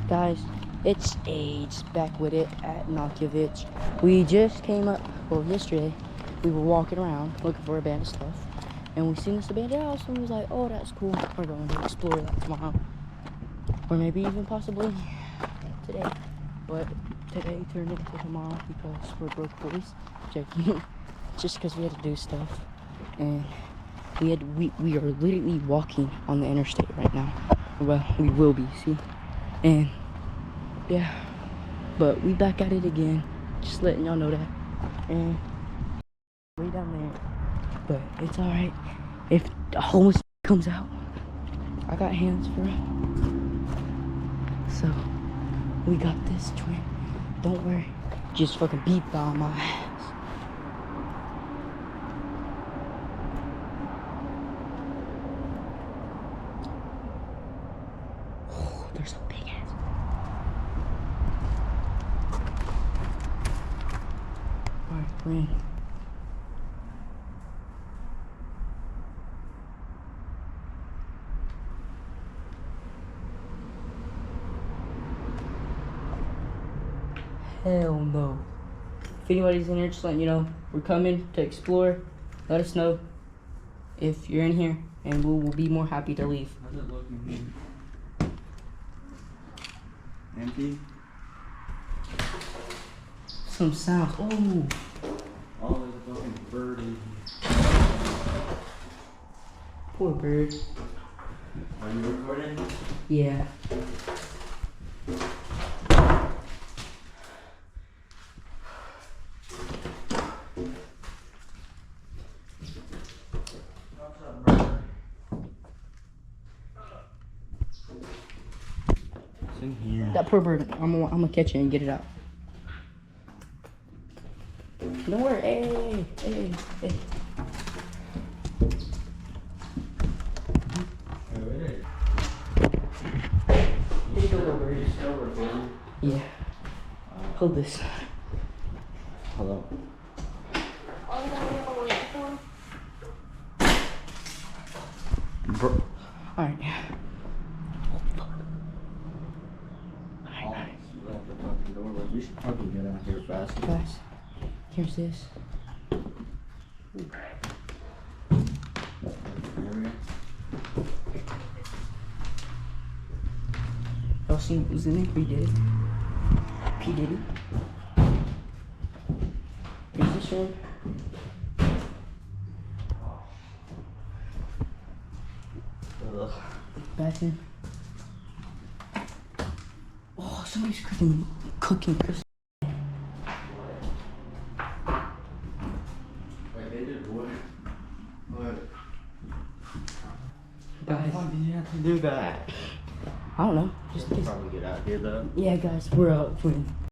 Guys, it's Age back with it at Nokovich. We just came up, well, yesterday, we were walking around looking for abandoned stuff, and we seen this abandoned house, and we was like, oh, that's cool. We're going to explore that tomorrow, or maybe even possibly today. But today turned into tomorrow because we're broke boys. Joking. Just because we had to do stuff, and we are literally walking on the interstate right now. Well, we will be, see? And yeah, but we back at it again, just letting y'all know that. And way down there, but it's all right. If the homeless comes out, I got hands for him. So we got this, twin. Don't worry. Just fucking beat on my ass. Oh, there's a big ass. Alright, we're in. Hell no. If anybody's in here, just letting you know, we're coming to explore. Let us know if you're in here, and we will be more happy to leave. How's it looking here? Empty? Some sounds. Oh. All this fucking bird in here. Poor bird. Are you recording? Yeah. What's up, bird? It's in here. That poor bird. I'm gonna catch it and get it out. Don't worry. Hey. Here you go, little bird. You're still recording? Yeah. Hold this. Hello. Bro. Alright. We should probably get out here fast. Guys, here's this. Y'all seen what was in it? P Diddy. P Diddy. Here's this one. Ugh. Bathroom. Oh, somebody's cooking Christmas. Wait, they did what? What? Guys, Why did you have to do that? I don't know. Just We'll probably get out here though. yeah, guys, we're out.